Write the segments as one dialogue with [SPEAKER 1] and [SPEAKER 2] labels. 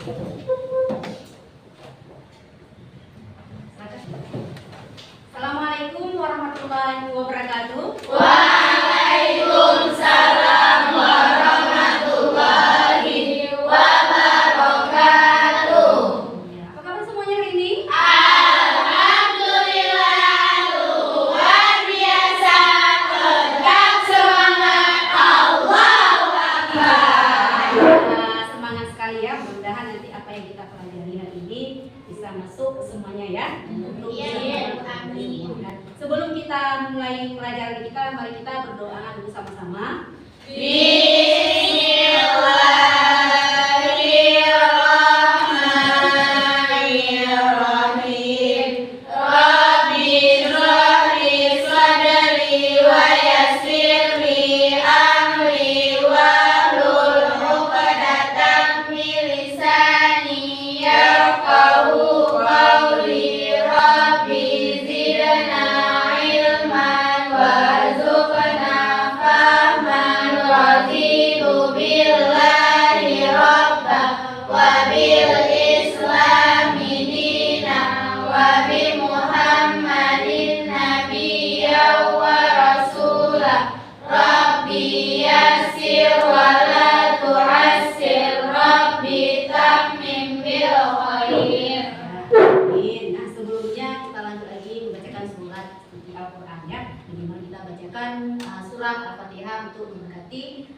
[SPEAKER 1] Assalamualaikum warahmatullahi wabarakatuh.
[SPEAKER 2] Waalaikumsalam warahmatullahi wabarakatuh.
[SPEAKER 1] Apa kabar semuanya hari ini?
[SPEAKER 2] Alhamdulillah, luar biasa. Tetap semangat, Allahu Akbar.
[SPEAKER 1] Semangat sekali ya. Mudah-mudahan nanti apa yang kita pelajari hari ini bisa masuk semuanya ya.
[SPEAKER 2] Amin.
[SPEAKER 1] Sebelum kita mulai pelajaran kita, mari kita berdoa dulu sama-sama.
[SPEAKER 2] Bismillahirrahmanirrahim. Rabbi shrah li sadri wa yassir li amri wahlul 'uqdatam min lisani yafqahu qawli. Rabbi zidna ilman warzuqna fahman raditu billahi rabban wa bil islami dinan wa bi muhammadin nabiyyan wa rasulah. Rabbi yassir wa la tu'assir. Rabbi tammim bil khair.
[SPEAKER 1] Amin. Nah, sebelumnya kita lanjut lagi membacakan surat suci Al-Quran ya. Bagaimana kita bacakan surat Al-Fatihah untuk mendekati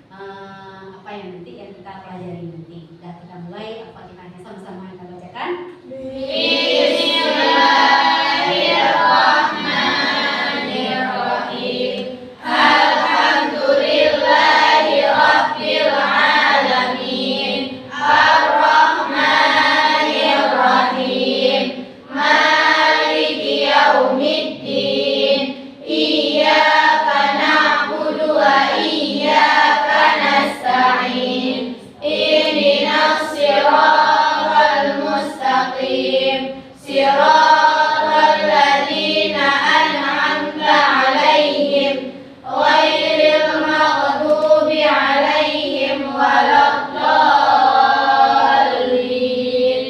[SPEAKER 1] apa yang nanti yang kita pelajari nanti. Dan kita mulai Al-Fatihahnya sama-sama kita bacakan.
[SPEAKER 2] Bismillahirrahmanirrahim. Alhamdulillahi rabbil alamin. Ar-Rahmanir-Rahim. Maliki yaumiddin. Iyyaka na'budu wa iyyaka nasta'in. Ihdinas siratal mustaqim. Siratal ladzina an'amta 'alaihim ghairil maghdubi 'alaihim waladdallin.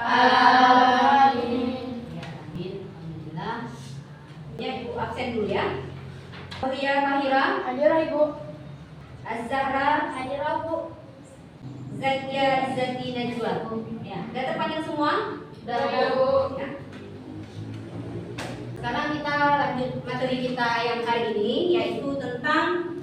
[SPEAKER 2] Amin.
[SPEAKER 1] Ya, amin. Alhamdulillah. Ya, Ibu absen dulu ya. Maria Mahira,
[SPEAKER 2] Hadirah Ibu.
[SPEAKER 1] Az-Zahra,
[SPEAKER 2] Hadirah Bu.
[SPEAKER 1] Zakia Zati Najwa. Ya, udah terpanjang semua?
[SPEAKER 2] Sudah Bu.
[SPEAKER 1] Ya. Sekarang kita lanjut materi kita yang hari ini, yaitu tentang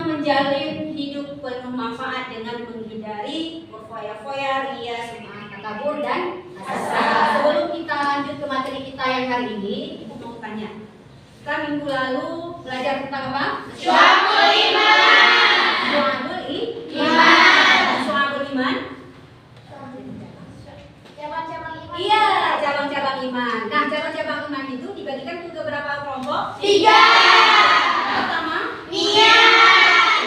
[SPEAKER 1] menjalin hidup penuh manfaat dengan menghindari berfoya-foya, ria, sum'ah, takabur, dan hasad. Sebelum kita lanjut ke materi kita yang hari ini, Ibu mau tanya. Kita minggu lalu belajar tentang apa?
[SPEAKER 2] Syu'abul iman.
[SPEAKER 1] Syu'abul
[SPEAKER 2] Iman.
[SPEAKER 1] Syu'abul iman.
[SPEAKER 2] Cabang-cabang iman.
[SPEAKER 1] Iya, cabang-cabang iman. Nah, cabang-cabang iman itu dibagikan ke beberapa kelompok.
[SPEAKER 2] 3.
[SPEAKER 1] Pertama,
[SPEAKER 2] Niat.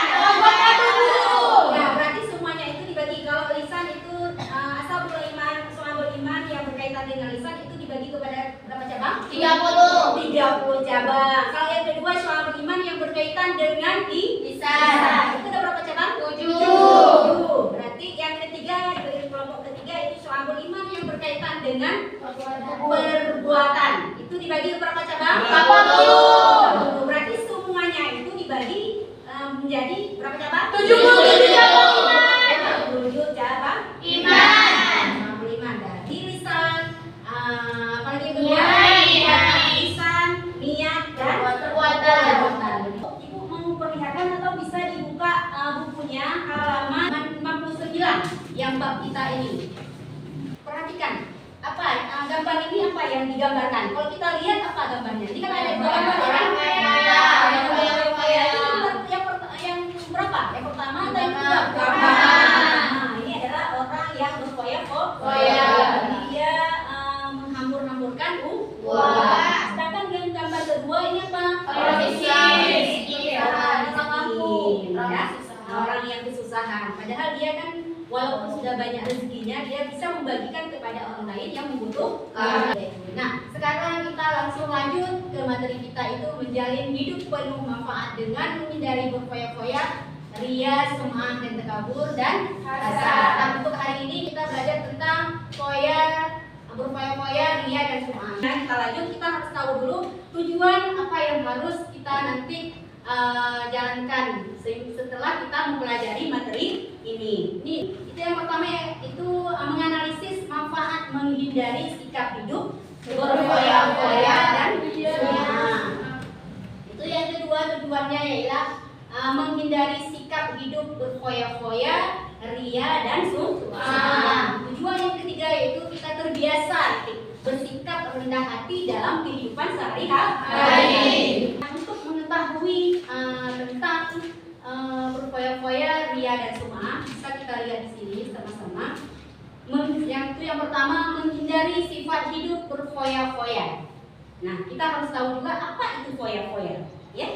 [SPEAKER 2] Kelompoknya 7.
[SPEAKER 1] ya berarti semuanya itu dibagi. Kalau lisan itu ashabul iman, syu'abul iman yang berkaitan dengan lisan itu dibagi kepada berapa cabang?
[SPEAKER 2] 30.
[SPEAKER 1] 30 cabang. Kalau yang kedua syu'abul iman yang berkaitan dengan
[SPEAKER 2] Lisan.
[SPEAKER 1] itu ada berapa cabang?
[SPEAKER 2] 7.
[SPEAKER 1] 7. Berarti yang ketiga dari kelompok ketiga itu syu'abul iman yang berkaitan dengan perbuatan. Itu dibagi ke berapa cabang?
[SPEAKER 2] 40.
[SPEAKER 1] Berarti semuanya itu dibagi menjadi berapa cabang?
[SPEAKER 2] 77 cabang iman.
[SPEAKER 1] 77 cabang
[SPEAKER 2] Iman.
[SPEAKER 1] Syu'abul iman dari lisan, apalagi yang kedua?
[SPEAKER 2] Niat.
[SPEAKER 1] Lisan, niat, dan
[SPEAKER 2] Perbuatan.
[SPEAKER 1] Ibu mau perlihatkan atau bisa dibuka bukunya halaman 59 yang bab kita ini. Perhatikan apa gambar ini, apa yang digambarkan. Kalau kita lihat apa gambarnya, ini kan ada dua gambar ya. Yang berapa? Yang pertama atau yang kedua? Nah, ini adalah orang yang berfoya-foya. Dia menghambur-hamburkan uang. Sedangkan yang gambar kedua ini apa?
[SPEAKER 2] Orang miskin.
[SPEAKER 1] Orang mampu.
[SPEAKER 2] Orang
[SPEAKER 1] Ya.
[SPEAKER 2] kesusahan.
[SPEAKER 1] Orang yang kesusahan. Padahal dia kan walaupun sudah banyak rezekinya, dia bisa membagikan kepada orang lain yang membutuhkan. Nah, sekarang kita langsung lanjut ke materi kita, itu menjalin hidup penuh manfaat dengan menghindari berfoya-foya, ria, sum'ah, dan takabur, dan hasad. Untuk Nah, kita lanjut, kita harus tahu dulu tujuan apa yang harus kita nanti jalankan setelah kita mempelajari materi ini. Itu yang pertama itu menganalisis manfaat menghindari sikap hidup berfoya-foya dan sum'ah. Itu yang kedua, tujuannya ialah menghindari sikap hidup berfoya-foya, ria dan sum'ah. Tujuan yang ketiga yaitu kita terbiasa bersikap rendah hati dalam kehidupan sehari-hari. Untuk mengetahui tentang berfoya-foya, ria dan sum'ah, bisa kita lihat di sini sama-sama. Yang pertama, menghindari sifat hidup berfoya-foya. Nah, kita harus tahu juga apa itu foya-foya, ya.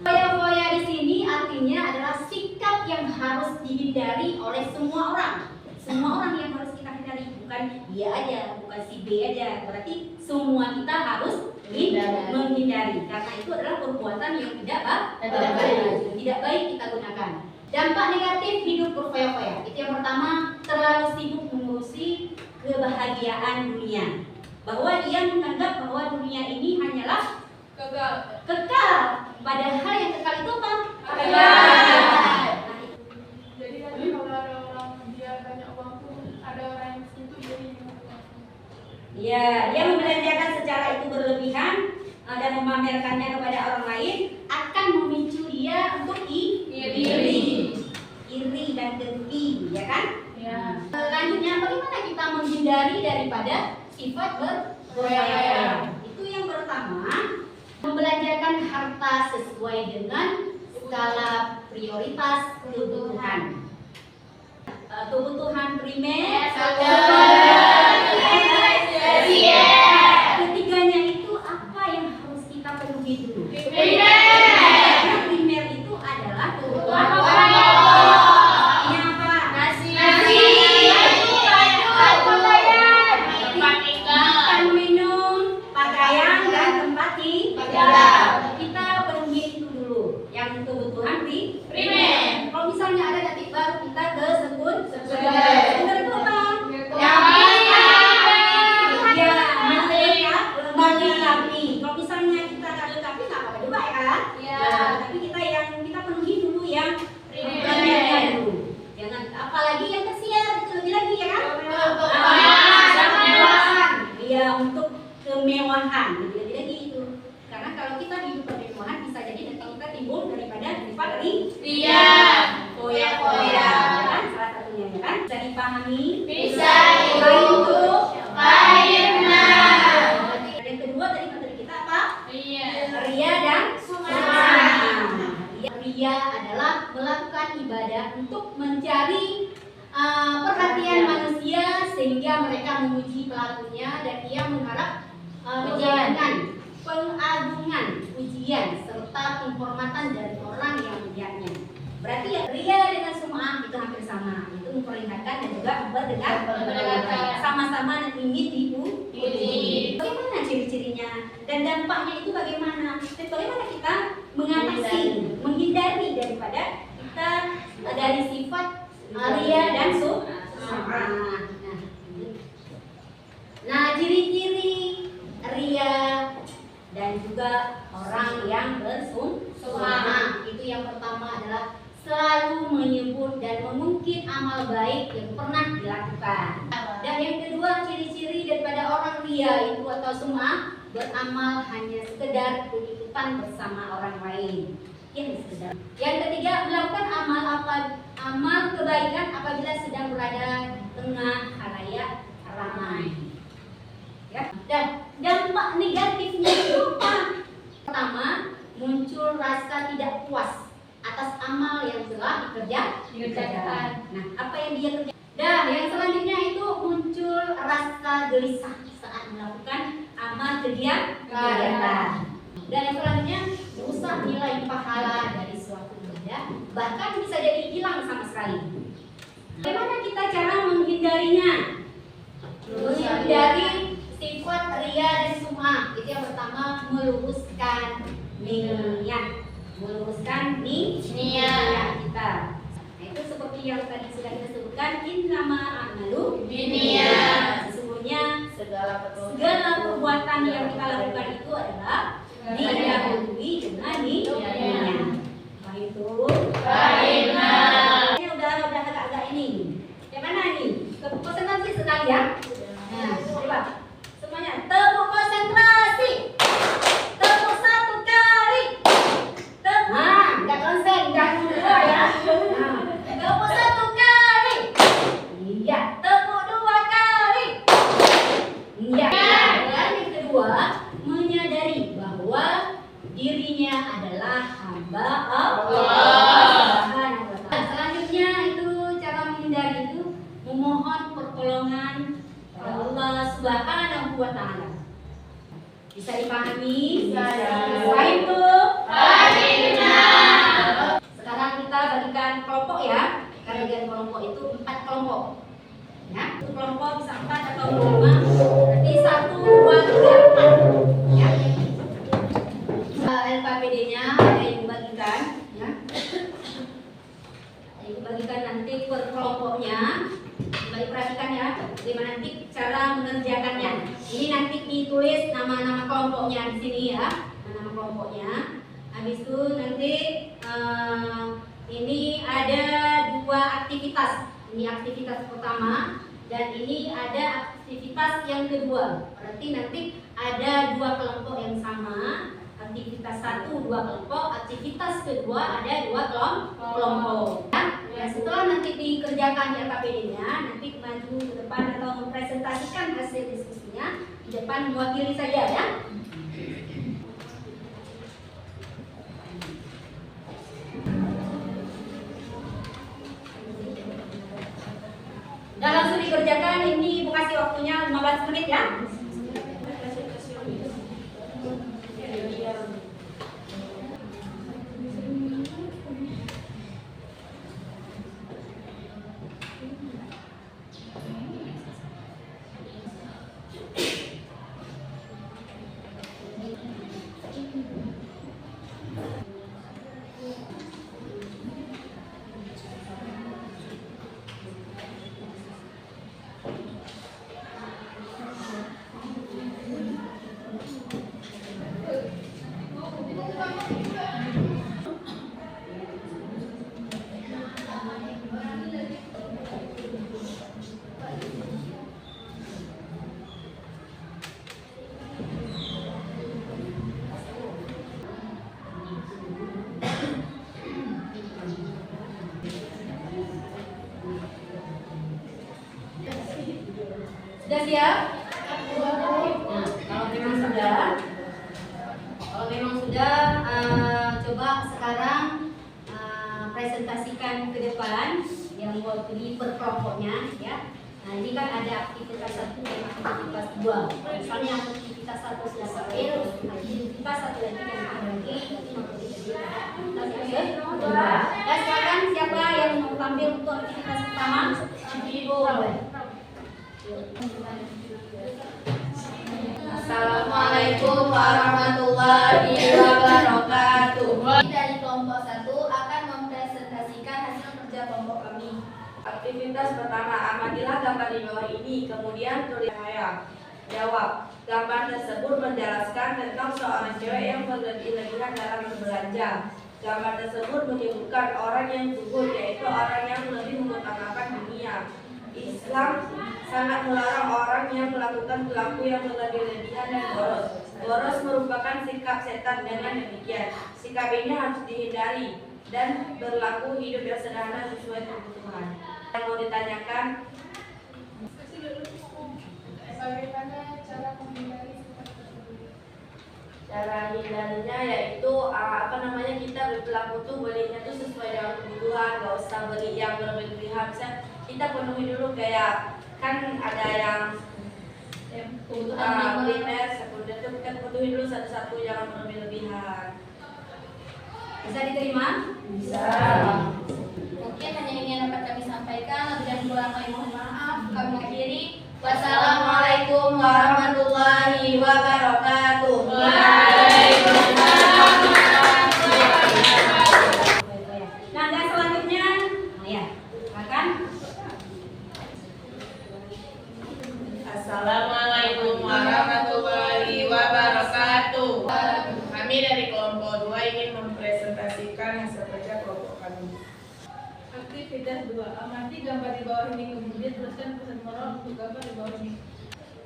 [SPEAKER 1] Foya-foya di sini artinya adalah sikap yang harus dihindari oleh semua orang. Semua orang yang harus kita hindari, bukan dia aja, bukan si B aja. Berarti semua kita harus menghindari. Karena itu adalah perbuatan yang tidak baik kita gunakan. Dampak negatif hidup berfoya-foya. Itu yang pertama, terlalu sibuk mengurusi kebahagiaan dunia. Bahwa dia menganggap bahwa dunia ini hanyalah kekal. Padahal yang kekal itu apa?
[SPEAKER 3] Jadi kalau ada orang dia banyak uang tuh ada orang yang itu jadi
[SPEAKER 1] Ya, dia membelanjakan secara itu berlebihan dan memamerkannya kepada orang lain akan memicu dia untuk iri dan dengki, ya kan?
[SPEAKER 3] ya.
[SPEAKER 1] Selanjutnya, bagaimana kita menghindari daripada sifat berfoya-foya? Itu yang pertama, membelanjakan harta sesuai dengan skala prioritas kebutuhan. Kebutuhan primer, ketiganya itu apa yang harus kita penuhi dulu? Karena primer itu adalah kebutuhan makan, minum, pakaian, dan tempat tinggal. Kita penuhi itu dulu, yang kebutuhan primer. Kalau misalnya ada titik baru, kita ke sekunder itu apa? Melengkapi. Kalau misalnya kita nggak lengkapi, nggak apa-apa juga ya kan? Nah, tapi kita penuhi dulu yang primernya dulu. Jangan, apalagi yang tersier itu lebih lagi ya kan? Iya, untuk kemewahan lebih lagi itu. Karena kalau kita hidup kemewahan bisa jadi nanti kita timbul daripada sifat foya-foya, ya kan? Salah satunya ya kan? Bisa dipahami?
[SPEAKER 2] Bisa
[SPEAKER 1] Lain untuk
[SPEAKER 2] Baiklah.
[SPEAKER 1] yang kedua tadi materi kita apa?
[SPEAKER 2] Iya.
[SPEAKER 1] Ria dan sum'ah. Ria adalah melakukan ibadah untuk mencari perhatian manusia sehingga mereka memuji pelakunya dan ia mengharap menjalankan pengagungan, pujian serta penghormatan dari orang yang melihatnya. Berarti ya ria dengan sum'ah itu hampir sama. Itu memperlihatkan dan juga memperdengarkan. Sama-sama ingin dipuji. Bagaimana ciri-cirinya dan dampaknya itu bagaimana? Dan bagaimana kita mengatasi, menghindari daripada kita dari sifat ria dan sum'ah. Nah, ciri-ciri ria dan juga orang yang bersum'ah itu yang pertama adalah selalu menyebut dan mengungkit amal baik yang pernah dilakukan. Dan yang kedua, ciri-ciri daripada orang ria itu atau sum'ah, beramal hanya sekedar keikutan bersama orang lain. Ya, sekedar. Yang ketiga, melakukan amal kebaikan apabila sedang berada di tengah khalayak ramai. Ya. Dan dampak negatifnya itu apa? Pertama, muncul rasa tidak puas atas amal yang telah dikerjakan. Nah, apa yang dia kerjakan? Dan yang selanjutnya itu muncul rasa gelisah saat melakukan amal kegiatan. Dan yang selanjutnya rusak nilai pahala dari suatu kerja, bahkan bisa jadi hilang sama sekali. Bagaimana kita cara menghindarinya? Menghindari sifat ria dan sum'ah. Itu yang pertama, meluruskan niat. Meluruskan niat kita. Nah, itu seperti yang tadi sudah kita sebutkan, innama a'malu
[SPEAKER 2] Binniyat.
[SPEAKER 1] sesungguhnya
[SPEAKER 2] Segala
[SPEAKER 1] perbuatan pertama yang kita lakukan itu adalah didahului dengan niyah. Baik itu.
[SPEAKER 2] Baik, Nak.
[SPEAKER 1] Ini udah agak ini. Yang mana nih? Konsentrasi sekali ya. Nah, coba semuanya tepuk konsentrasi. Tepuk satu kali. Tepuk. Nah, nggak konsen, jangan dua ya. Nah, tepuk satu kali. Iya, tepuk dua kali. Iya. Dan yang kedua, menyadari bahwa dirinya adalah hamba Allah. Selanjutnya itu cara menghindari itu memohon pertolongan pada Allah Subhanahu wa taala. Bisa dipahami?
[SPEAKER 2] Bisa.
[SPEAKER 1] Baik itu.
[SPEAKER 2] Baik, Nak.
[SPEAKER 1] Sekarang kita bagikan kelompok ya. Kita bagikan kelompok itu 4 kelompok. Ya, satu kelompok bisa 4 atau 5. Berarti 1, 2, 3, 4. Ya. LKPD-nya ada yang dibagikan ya. Ada yang dibagikan nanti per kelompoknya. Baik, perhatikan ya, bagaimana nanti cara mengerjakannya. Ini nanti ditulis nama-nama kelompoknya di sini ya, nama kelompoknya. Habis itu nanti ini ada 2 aktivitas. Ini aktivitas pertama dan ini ada aktivitas yang kedua. Berarti nanti ada 2 kelompok yang sama. Aktivitas 1 2 kelompok, aktivitas kedua ada 2 kelompok. Ya, setelah nanti dikerjakan di LKPD-nya, nanti maju ke depan atau mempresentasikan hasil diskusinya di depan mewakili saja ya. Udah langsung dikerjakan, ini Ibu kasih waktunya 15 menit ya. Sudah siap? Nah, kalau memang sudah, coba sekarang presentasikan ke depan yang mewakili per kelompoknya ya. Nah, ini kan ada aktivitas 1 dan aktivitas 2. Misalnya aktivitas 1 sudah selesai, aktivitas 1 lagi yang ada lagi, nanti mewakili aktivitas yang kedua. Dan sekarang siapa yang mau tampil untuk aktivitas pertama? Ibu.
[SPEAKER 2] Assalamualaikum warahmatullahi wabarakatuh.
[SPEAKER 4] Dari kelompok 1 akan mempresentasikan hasil kerja kelompok kami.
[SPEAKER 5] Aktivitas pertama, amatilah gambar di bawah ini, kemudian tulis saya. Jawab. Gambar tersebut menjelaskan tentang seorang cewek yang berlebih-lebihan dalam berbelanja. Gambar tersebut menyebutkan orang yang zuhud, yaitu orang yang lebih mengutamakan dunia. Islam sangat melarang orang yang melakukan perilaku yang berlebih-lebihan dan boros. Boros merupakan sikap setan. Dengan demikian, sikap ini harus dihindari dan berlaku hidup yang sederhana sesuai kebutuhan. Yang mau ditanyakan,
[SPEAKER 3] Bagaimana cara menghindari sikap tersebut?
[SPEAKER 5] cara hindarinya yaitu kita berperilaku tuh belinya tuh sesuai dengan kebutuhan, gak usah beli yang berlebihan. Misalnya kita penuhi dulu kayak kan ada yang
[SPEAKER 4] Kebutuhan
[SPEAKER 5] primer, sekunder tuh kita penuhi dulu satu-satu, jangan berlebih-lebihan.
[SPEAKER 1] Bisa diterima?
[SPEAKER 5] Bisa.
[SPEAKER 4] Oke, hanya ini yang dapat kami sampaikan. Lebih dan kurang kami mohon maaf. Kami akhiri.
[SPEAKER 5] Wassalamualaikum warahmatullahi wabarakatuh.
[SPEAKER 1] Nah, dan selanjutnya, ya, silakan.
[SPEAKER 2] Assalamualaikum warahmatullahi
[SPEAKER 3] gambar di bawah ini, kemudian tuliskan pesan moral untuk gambar di bawah ini.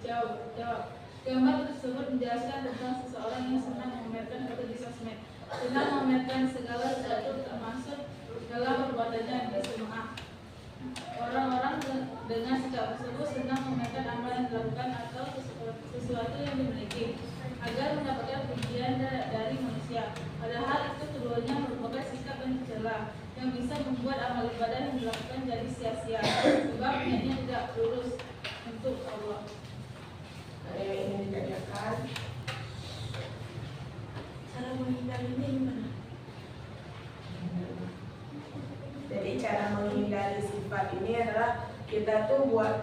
[SPEAKER 3] Jawab. Gambar tersebut menjelaskan tentang seseorang yang senang memamerkan foto di sosmed. Senang memamerkan segala sesuatu termasuk dalam perbuatannya di SMA. Orang-orang dengan sikap tersebut senang memamerkan amal yang dilakukan atau sesuatu yang dimiliki agar mendapatkan pujian dari manusia. Padahal itu keduanya merupakan sikap yang tercela yang bisa membuat amal ibadah yang dilakukan jadi sia-sia sebab niatnya tidak lurus untuk Allah.
[SPEAKER 6] Ada yang ingin ditanyakan? Cara menghindarinya gimana? Jadi cara menghindari sifat ini adalah kita tuh buat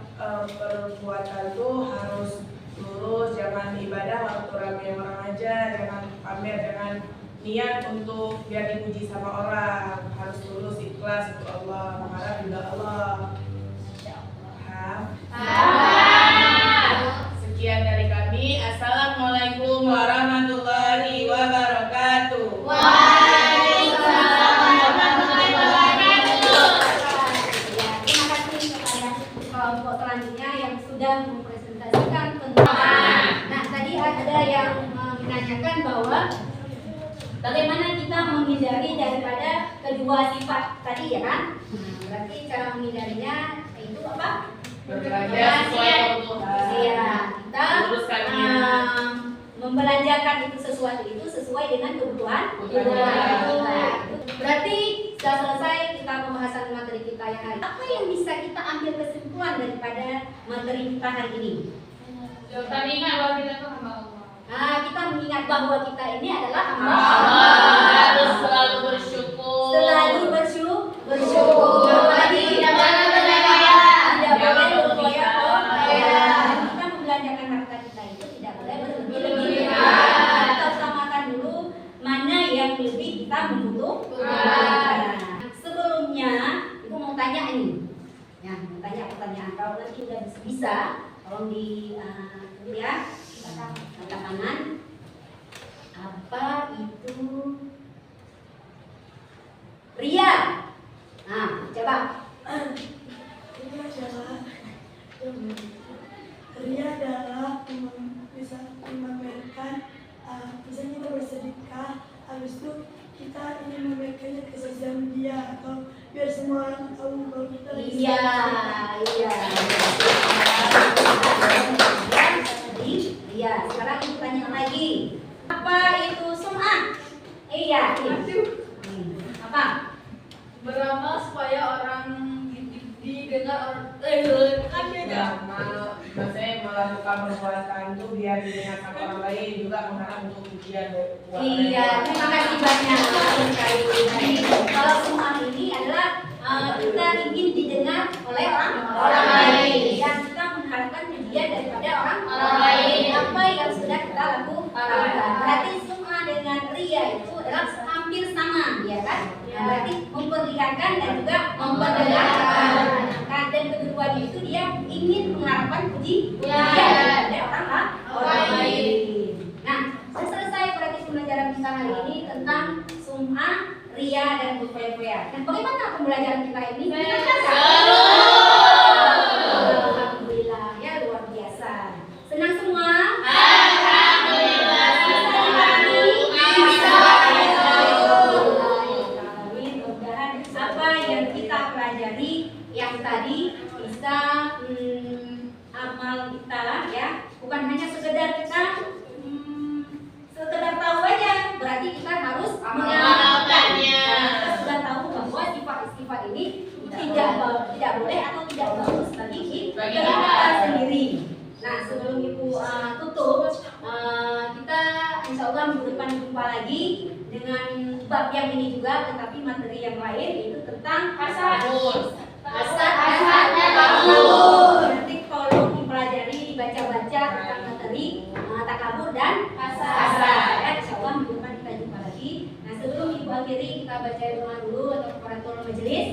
[SPEAKER 6] perbuatan tuh harus lurus, jangan ibadah waktu ramai orang aja, jangan pamer, jangan niat untuk biar dipuji sama orang, harus lurus ikhlas untuk Allah, mengharap ridha Allah. Paham? Sekian dari kami. Assalamualaikum warahmatullahi wabarakatuh.
[SPEAKER 1] Terima kasih kepada kelompok selanjutnya yang sudah mempresentasikan tentang. Nah, tadi ada yang menanyakan bahwa bagaimana kita menghindari daripada kedua sifat tadi ya kan? Berarti cara menghindarinya itu apa?
[SPEAKER 6] Berbelanja sesuai kebutuhan.
[SPEAKER 1] Iya, kita
[SPEAKER 6] Luruskan niat.
[SPEAKER 1] membelanjakan itu sesuatu itu sesuai dengan kebutuhan kita. Berarti sudah selesai kita pembahasan materi kita yang hari. Apa yang bisa kita ambil kesimpulan daripada materi kita hari ini?
[SPEAKER 3] Kita ingat bahwa kita itu hamba Allah.
[SPEAKER 1] Nah, kita mengingat bahwa kita ini adalah hamba
[SPEAKER 6] Allah
[SPEAKER 1] Allah.
[SPEAKER 6] harus selalu bersyukur.
[SPEAKER 1] Selalu bersyukur. Apalagi tidak boleh berfoya-foya. Kita membelanjakan harta kita itu tidak boleh berlebih-lebihan. Kita utamakan dulu mana yang lebih kita membutuhkan. Sebelumnya, ibu mau tanya ini. Ya, mau tanya pertanyaan. Kalau nanti udah bisa, tolong di ya, angkat tangan. Apa itu ria? Nah, coba.
[SPEAKER 7] Ria adalah bisa memamerkan, misalnya kita bersedekah, habis itu kita ingin memamerkannya ke sosial media atau biar semua orang tahu kalau kita lagi
[SPEAKER 1] Iya. Iya. Sekarang ibu tanya lagi. Apa itu sum'ah? Iya. Apa?
[SPEAKER 3] Beramal supaya orang didengar
[SPEAKER 6] Maksudnya melakukan perbuatan itu biar didengar sama orang lain, juga mengharap untuk pujian buat orang
[SPEAKER 1] Iya,
[SPEAKER 6] lain.
[SPEAKER 1] terima kasih banyak sekali. Jadi, kalau sum'ah ini adalah kita ingin didengar oleh orang lain dan kita mengharapkan pujian daripada orang lain. Apa yang sudah kita lakukan. Berarti sum'ah dengan ria itu adalah hampir sama, ya kan? Berarti memperlihatkan dan juga memperdengarkan. Dan keduanya itu dia ingin mengharapkan pujian daripada orang lain. Nah, selesai berarti pembelajaran kita hari ini tentang sum'ah, ria, dan berfoya-foya. Dan bagaimana pembelajaran kita ini? Alhamdulillah, ya luar biasa. Senang semua? Mudah-mudahan apa yang kita pelajari yang tadi bisa amal kita ya, bukan hanya sekedar kita sekedar tahu aja, berarti kita harus mengamalkannya. Kita sudah tahu bahwa sifat-sifat ini tidak boleh atau tidak bagus bagi kita sendiri. Nah, sebelum ibu tutup, kita insya Allah minggu depan jumpa lagi dengan bab yang ini juga, tetapi materi yang lain yaitu tentang hasad. Nanti tolong dipelajari, dibaca-baca tentang materi takabur dan hasad. Ya, insya Allah minggu depan kita jumpa lagi. Nah, sebelum ibu akhiri, kita baca doa dulu atau keparatul majelis.